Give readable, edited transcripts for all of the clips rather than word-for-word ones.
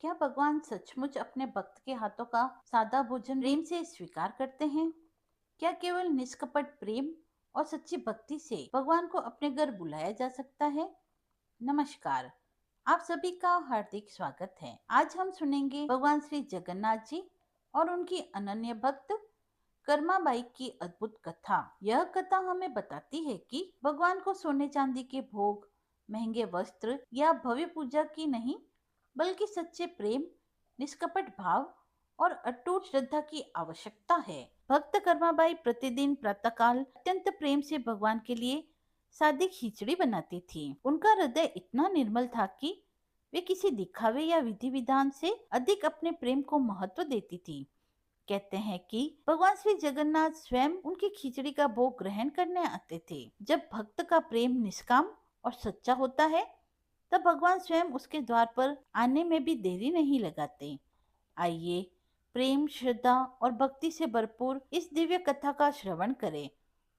क्या भगवान सचमुच अपने भक्त के हाथों का सादा भोजन प्रेम से स्वीकार करते हैं? क्या केवल निष्कपट प्रेम और सच्ची भक्ति से भगवान को अपने घर बुलाया जा सकता है? नमस्कार, आप सभी का हार्दिक स्वागत है। आज हम सुनेंगे भगवान श्री जगन्नाथ जी और उनकी अनन्य भक्त कर्माबाई की अद्भुत कथा। यह कथा हमें बताती है कि भगवान को सोने चांदी के भोग, महंगे वस्त्र या भव्य पूजा की नहीं, बल्कि सच्चे प्रेम, निष्कपट भाव और अटूट श्रद्धा की आवश्यकता है। भक्त कर्माबाई प्रतिदिन प्रातःकाल अत्यंत प्रेम से भगवान के लिए सादी खिचड़ी बनाती थी। उनका हृदय इतना निर्मल था कि वे किसी दिखावे या विधि विधान से अधिक अपने प्रेम को महत्व देती थी। कहते हैं कि भगवान श्री जगन्नाथ स्वयं उनकी खिचड़ी का भोग ग्रहण करने आते थे। जब भक्त का प्रेम निष्काम और सच्चा होता है, तब भगवान स्वयं उसके द्वार पर आने में भी देरी नहीं लगाते। आइए प्रेम, श्रद्धा और भक्ति से भरपूर इस दिव्य कथा का श्रवण करें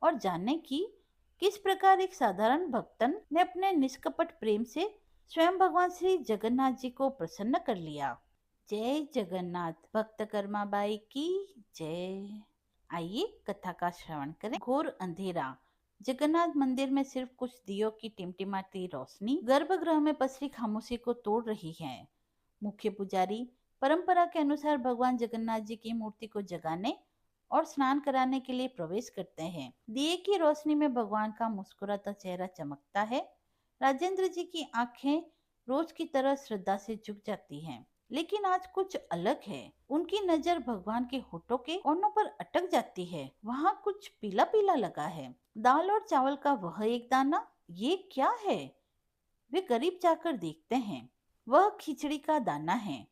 और जानें कि किस प्रकार एक साधारण भक्तन ने अपने निष्कपट प्रेम से स्वयं भगवान श्री जगन्नाथ जी को प्रसन्न कर लिया। जय जगन्नाथ। भक्त कर्माबाई की जय। आइए कथा का श्रवण करें। घोर अंधेरा। जगन्नाथ मंदिर में सिर्फ कुछ दियों की टिमटिमाती रोशनी गर्भगृह में पसरी खामोशी को तोड़ रही है। मुख्य पुजारी परंपरा के अनुसार भगवान जगन्नाथ जी की मूर्ति को जगाने और स्नान कराने के लिए प्रवेश करते हैं। दिए की रोशनी में भगवान का मुस्कुराता चेहरा चमकता है। राजेंद्र जी की आंखें रोज की तरह श्रद्धा से झुक जाती हैं। लेकिन आज कुछ अलग है। उनकी नजर भगवान के होठों के कोनों पर अटक जाती है। वहाँ कुछ पीला पीला लगा है। दाल और चावल का वह एक दाना, ये क्या है? वे करीब जाकर देखते हैं। वह खिचड़ी का दाना है।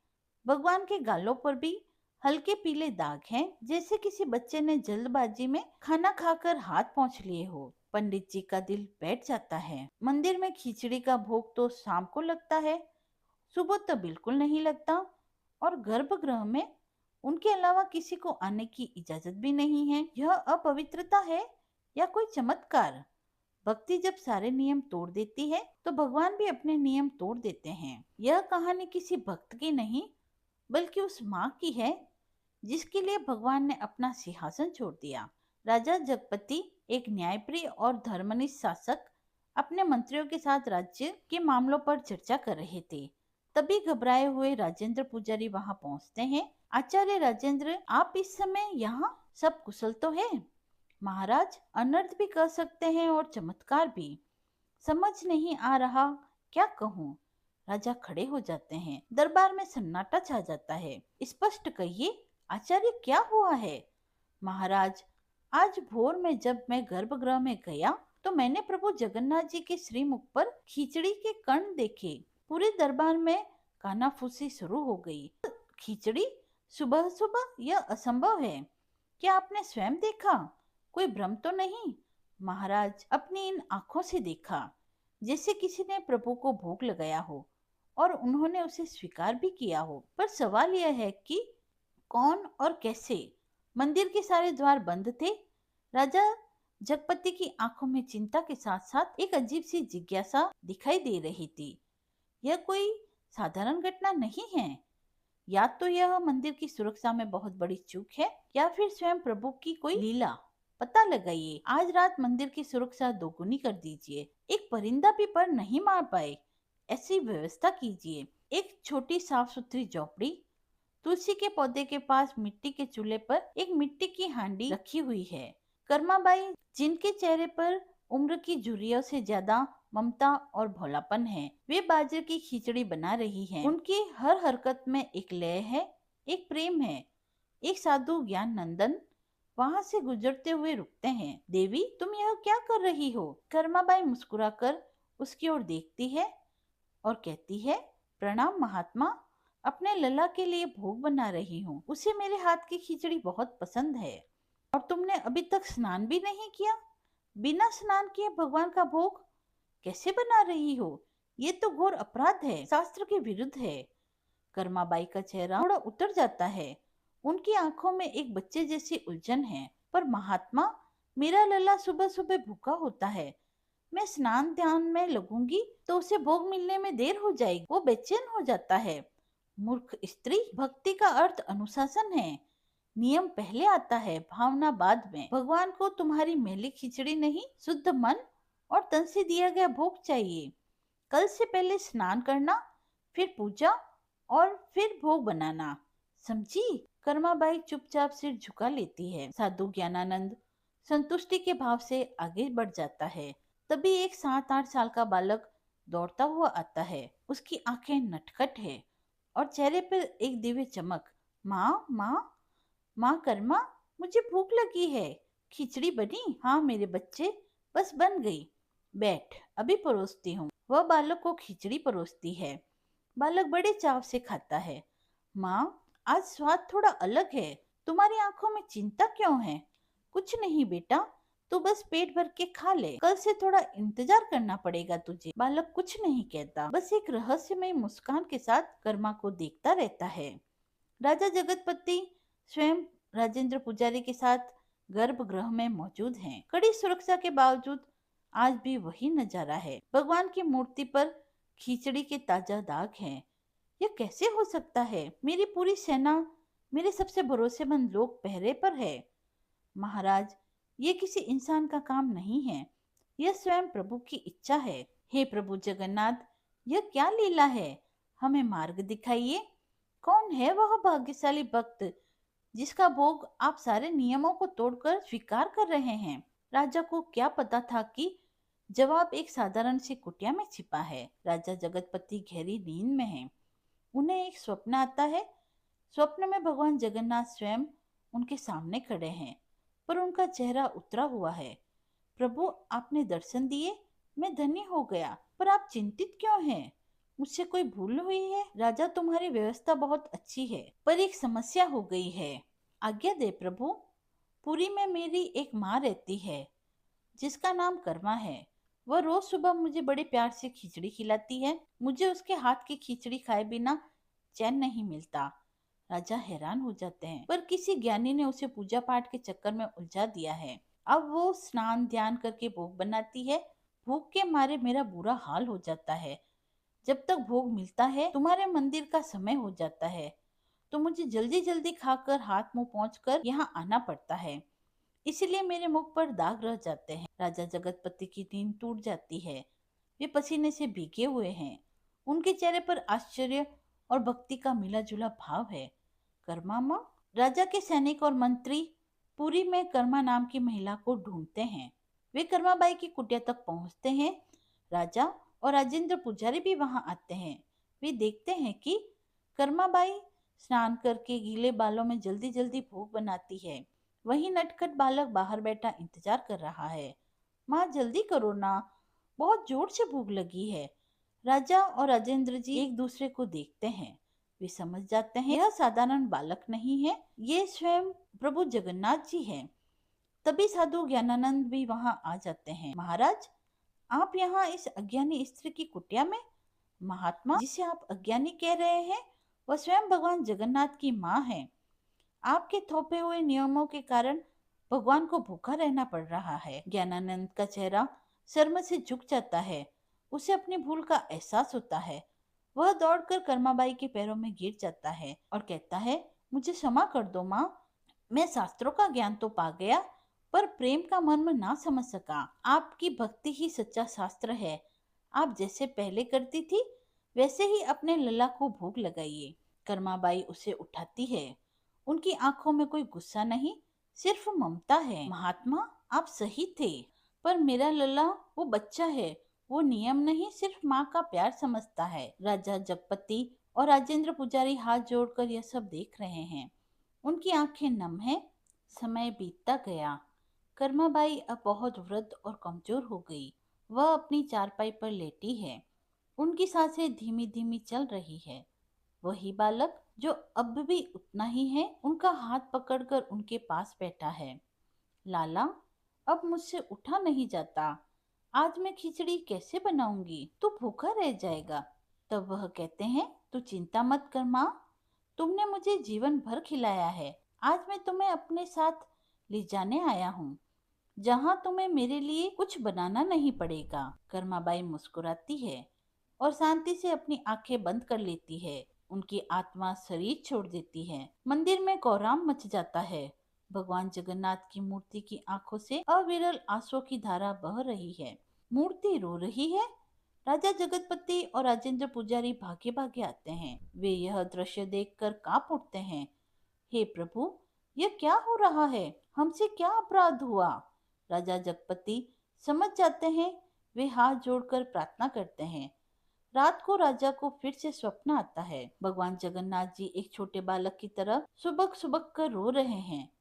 भगवान के गालों पर भी हल्के पीले दाग हैं, जैसे किसी बच्चे ने जल्दबाजी में खाना खाकर हाथ पोंछ लिए हो। पंडित जी का दिल बैठ जाता है। मंदिर में खिचड़ी का भोग तो शाम को लगता है, सुबह तो बिल्कुल नहीं लगता, और गर्भगृह में उनके अलावा किसी को आने की इजाजत भी नहीं है। यह अपवित्रता है या कोई चमत्कार? भक्ति जब सारे नियम तोड़ देती है, तो भगवान भी अपने नियम तोड़ देते हैं। यह कहानी किसी भक्त की नहीं, बल्कि उस माँ की है जिसके लिए भगवान ने अपना सिंहासन छोड़ दिया। राजा जगपति, एक न्यायप्रिय और धर्मनिष्ठ शासक, अपने मंत्रियों के साथ राज्य के मामलों पर चर्चा कर रहे थे। तभी घबराए हुए राजेंद्र पुजारी वहां पहुंचते हैं। आचार्य राजेंद्र, आप इस समय यहाँ? सब कुशल तो है? महाराज, अनर्थ भी कह सकते हैं और चमत्कार भी। समझ नहीं आ रहा क्या कहूँ। राजा खड़े हो जाते हैं। दरबार में सन्नाटा छा जाता है। स्पष्ट कहिए, आचार्य क्या हुआ है? महाराज, आज भोर में जब मैं गर्भगृह में गया, तो मैंने प्रभु जगन्नाथ जी के श्रीमुख पर खिचड़ी के कण देखे। पूरे दरबार में कानाफूसी शुरू हो गई। खिचड़ी सुबह सुबह? यह असंभव है। क्या आपने स्वयं देखा? कोई भ्रम तो नहीं? महाराज, अपनी इन आंखों से देखा, जैसे किसी ने प्रभु को भोग लगाया हो और उन्होंने उसे स्वीकार भी किया हो। पर सवाल यह है कि कौन और कैसे? मंदिर के सारे द्वार बंद थे। राजा जगपति की आंखों में चिंता के साथ साथ एक अजीब सी जिज्ञासा दिखाई दे रही थी। यह कोई साधारण घटना नहीं है। या तो यह मंदिर की सुरक्षा में बहुत बड़ी चूक है, या फिर स्वयं प्रभु की कोई लीला। पता लगाइए। आज रात मंदिर की सुरक्षा दोगुनी कर दीजिए। एक परिंदा भी पर नहीं मार पाए, ऐसी व्यवस्था कीजिए। एक छोटी साफ सुथरी झोपड़ी, तुलसी के पौधे के पास मिट्टी के चूल्हे पर एक मिट्टी की हांडी रखी हुई है। कर्माबाई, जिनके चेहरे पर उम्र की झुर्रियों से ज्यादा ममता और भोलापन है, वे बाजरे की खिचड़ी बना रही हैं। उनकी हर हरकत में एक लय है, एक प्रेम है। एक साधु ज्ञान नंदन वहां से गुजरते हुए रुकते हैं। देवी, तुम यह क्या कर रही हो? कर्माबाई मुस्कुराकर उसकी ओर देखती है और कहती है, प्रणाम महात्मा, अपने लला के लिए भोग बना रही हूँ। उसे मेरे हाथ की खिचड़ी बहुत पसंद है। और तुमने अभी तक स्नान भी नहीं किया? बिना स्नान किए भगवान का भोग कैसे बना रही हो? ये तो घोर अपराध है, शास्त्र के विरुद्ध है। कर्माबाई का चेहरा थोड़ा उतर जाता है। उनकी आंखों में एक बच्चे जैसी उलझन है। पर महात्मा, मेरा लल्ला सुबह सुबह भूखा होता है। मैं स्नान ध्यान में लगूंगी तो उसे भोग मिलने में देर हो जाएगी। वो बेचैन हो जाता है। मूर्ख स्त्री, भक्ति का अर्थ अनुशासन है। नियम पहले आता है, भावना बाद में। भगवान को तुम्हारी मैली खिचड़ी नहीं, शुद्ध मन और तन से दिया गया भोग चाहिए। कल से पहले स्नान करना, फिर पूजा और फिर भोग बनाना, समझी? कर्माबाई चुपचाप सिर झुका लेती है। साधु ज्ञानानंद संतुष्टि के भाव से आगे बढ़ जाता है। तभी एक 7-8 साल का बालक दौड़ता हुआ आता है। उसकी आंखें नटखट है और चेहरे पर एक दिव्य चमक। माँ माँ माँ कर्मा, मुझे भूख लगी है। खिचड़ी बनी? हाँ मेरे बच्चे, बस बन गई। बैठ, अभी परोसती हूँ। वह बालक को खिचड़ी परोसती है। बालक बड़े चाव से खाता है। माँ, आज स्वाद थोड़ा अलग है। तुम्हारी आंखों में चिंता क्यों है? कुछ नहीं बेटा, तू बस पेट भर के खा ले। कल से थोड़ा इंतजार करना पड़ेगा तुझे। बालक कुछ नहीं कहता, बस एक रहस्यमय मुस्कान के साथ कर्मा को देखता रहता है। राजा जगतपति स्वयं राजेंद्र पुजारी के साथ गर्भगृह में मौजूद हैं। कड़ी सुरक्षा के बावजूद आज भी वही नजारा है। भगवान की मूर्ति पर खिचड़ी के ताजा दाग हैं। यह कैसे हो सकता है? मेरी पूरी सेना, मेरे सबसे भरोसेमंद लोग पहरे पर है। महाराज, ये किसी इंसान का काम नहीं है, यह स्वयं प्रभु की इच्छा है। हे प्रभु जगन्नाथ, यह क्या लीला है? हमें मार्ग दिखाइए। कौन है वह भाग्यशाली भक्त जिसका भोग आप सारे नियमों को तोड़कर स्वीकार कर रहे हैं? राजा को क्या पता था कि जवाब एक साधारण सी कुटिया में छिपा है। राजा जगतपति गहरी नींद में हैं। उन्हें एक स्वप्न आता है। स्वप्न में भगवान जगन्नाथ स्वयं उनके सामने खड़े हैं, पर उनका चेहरा उतरा हुआ है। प्रभु, आपने दर्शन दिए, मैं धन्य हो गया, पर आप चिंतित क्यों हैं? मुझसे कोई भूल हुई है? राजा, तुम्हारी व्यवस्था बहुत अच्छी है, पर एक समस्या हो गई है। आज्ञा दे प्रभु। पुरी में मेरी एक माँ रहती है जिसका नाम कर्मा है। वह रोज सुबह मुझे बड़े प्यार से खिचड़ी खिलाती है। मुझे उसके हाथ की खिचड़ी खाए बिना चैन नहीं मिलता। राजा हैरान हो जाते हैं, पर किसी ज्ञानी ने उसे पूजा पाठ के चक्कर में उलझा दिया है। अब वो स्नान ध्यान करके भोग बनाती है। भूख के मारे मेरा बुरा हाल हो जाता है। जब तक भोग मिलता है तुम्हारे मंदिर का समय हो जाता है, तो मुझे जल्दी जल्दी खाकर हाथ मुंह पहुँचकर यहाँ आना पड़ता है। इसीलिए मेरे मुख पर दाग रह जाते हैं। राजा जगतपति की नींद टूट जाती है। वे पसीने से भीगे हुए हैं। उनके चेहरे पर आश्चर्य और भक्ति का मिला जुला भाव है। कर्मा माँ? राजा के सैनिक और मंत्री पुरी में कर्मा नाम की महिला को ढूंढते हैं। वे कर्माबाई की कुटिया तक पहुंचते हैं। राजा और राजेंद्र पुजारी भी वहां आते हैं। वे देखते हैं कि कर्माबाई स्नान करके गीले बालों में जल्दी जल्दी भोग बनाती है। वही नटखट बालक बाहर बैठा इंतजार कर रहा है। माँ, जल्दी करो ना, बहुत जोर से भूख लगी है। राजा और राजेंद्र जी एक दूसरे को देखते हैं। वे समझ जाते हैं यह साधारण बालक नहीं है, ये स्वयं प्रभु जगन्नाथ जी हैं। तभी साधु ज्ञानानंद भी वहां आ जाते हैं। महाराज, आप यहाँ इस अज्ञानी स्त्री की कुटिया में? महात्मा, जिसे आप अज्ञानी कह रहे हैं वह स्वयं भगवान जगन्नाथ की माँ है। आपके थोपे हुए नियमों के कारण भगवान को भूखा रहना पड़ रहा है। ज्ञानानंद का चेहरा शर्म से झुक जाता है। उसे अपनी भूल का एहसास होता है। वह दौड़कर कर्माबाई के पैरों में गिर जाता है और कहता है, मुझे क्षमा कर दो माँ। मैं शास्त्रों का ज्ञान तो पा गया, पर प्रेम का मर्म ना समझ सका। आपकी भक्ति ही सच्चा शास्त्र है। आप जैसे पहले करती थी वैसे ही अपने लला को भोग लगाइए। कर्माबाई उसे उठाती है। उनकी आंखों में कोई गुस्सा नहीं, सिर्फ ममता है। महात्मा, आप सही थे, पर मेरा लल्ला वो बच्चा है, वो नियम नहीं सिर्फ माँ का प्यार समझता है। राजा जगपति और राजेंद्र पुजारी हाथ जोड़कर यह सब देख रहे हैं। उनकी आंखें नम है। समय बीतता गया। कर्माबाई अब बहुत वृद्ध और कमजोर हो गई। वह अपनी चारपाई पर लेटी है। उनकी सांसें धीमी धीमी चल रही है। वही बालक जो अब भी उतना ही है, उनका हाथ पकड़कर उनके पास बैठा है। लाला, अब मुझसे उठा नहीं जाता। आज मैं खिचड़ी कैसे बनाऊंगी? तू भूखा रह जाएगा। तब वह कहते हैं, तू चिंता मत कर माँ, तुमने मुझे जीवन भर खिलाया है। आज मैं तुम्हें अपने साथ ले जाने आया हूँ, जहाँ तुम्हें मेरे लिए कुछ बनाना नहीं पड़ेगा। कर्माबाई मुस्कुराती है और शांति से अपनी आंखें बंद कर लेती है। उनकी आत्मा शरीर छोड़ देती है। मंदिर में कोहराम मच जाता है। भगवान जगन्नाथ की मूर्ति की आंखों से अविरल आंसुओं की धारा बह रही है। मूर्ति रो रही है। राजा जगतपति और राजेंद्र पुजारी भागे भागे आते हैं। वे यह दृश्य देखकर कांप उठते हैं। हे प्रभु, यह क्या हो रहा है? हमसे क्या अपराध हुआ? राजा जगपति समझ जाते हैं। वे हाथ जोड़कर प्रार्थना करते हैं। रात को राजा को फिर से स्वप्न आता है। भगवान जगन्नाथ जी एक छोटे बालक की तरह सुबक सुबक कर रो रहे हैं।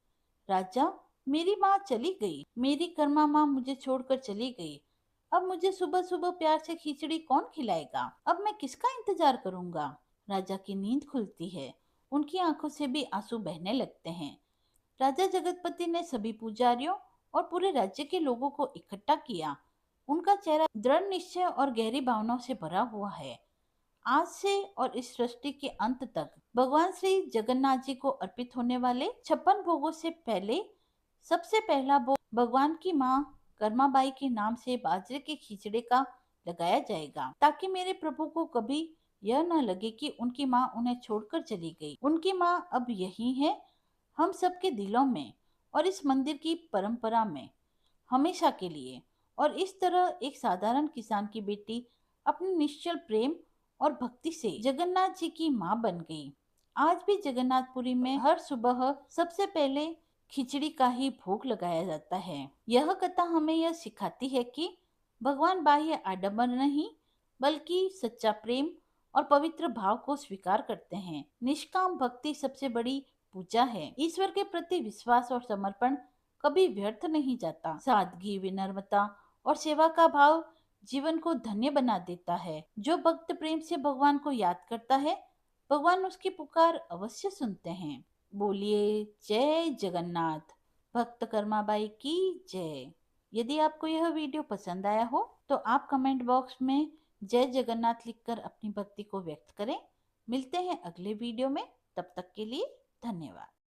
राजा, मेरी माँ चली गई, मेरी कर्मा माँ मुझे छोड़कर चली गई। अब मुझे सुबह सुबह प्यार से खिचड़ी कौन खिलाएगा? अब मैं किसका इंतजार करूंगा? राजा की नींद खुलती है। उनकी आंखों से भी आंसू बहने लगते हैं। राजा जगतपति ने सभी पुजारियों और पूरे राज्य के लोगों को इकट्ठा किया। उनका चेहरा दृढ़ निश्चय और गहरी भावनाओं से भरा हुआ है। आज से और इस सृष्टि के अंत तक भगवान श्री जगन्नाथ जी को अर्पित होने वाले 56 भोगों से पहले सबसे पहला भोग भगवान की माँ कर्माबाई के नाम से बाजरे के खिचड़े का लगाया जाएगा, ताकि मेरे प्रभु को कभी यह न लगे कि उनकी माँ उन्हें छोड़कर चली गई। उनकी माँ अब यही है, हम सबके दिलों में और इस मंदिर की परंपरा में हमेशा के लिए। और इस तरह एक साधारण किसान की बेटी अपने निश्चल प्रेम और भक्ति से जगन्नाथ जी की माँ बन गई। आज भी जगन्नाथपुरी में हर सुबह सबसे पहले खिचड़ी का ही भोग लगाया जाता है। यह कथा हमें यह सिखाती है कि भगवान बाह्य आडंबर नहीं, बल्कि सच्चा प्रेम और पवित्र भाव को स्वीकार करते हैं। निष्काम भक्ति सबसे बड़ी पूजा है। ईश्वर के प्रति विश्वास और समर्पण कभी व्यर्थ नहीं जाता। सादगी, विनम्रता और सेवा का भाव जीवन को धन्य बना देता है। जो भक्त प्रेम से भगवान को याद करता है, भगवान उसकी पुकार अवश्य सुनते हैं। बोलिए जय जगन्नाथ। भक्त कर्माबाई की जय। यदि आपको यह वीडियो पसंद आया हो तो आप कमेंट बॉक्स में जय जगन्नाथ लिखकर अपनी भक्ति को व्यक्त करें। मिलते हैं अगले वीडियो में, तब तक के लिए धन्यवाद।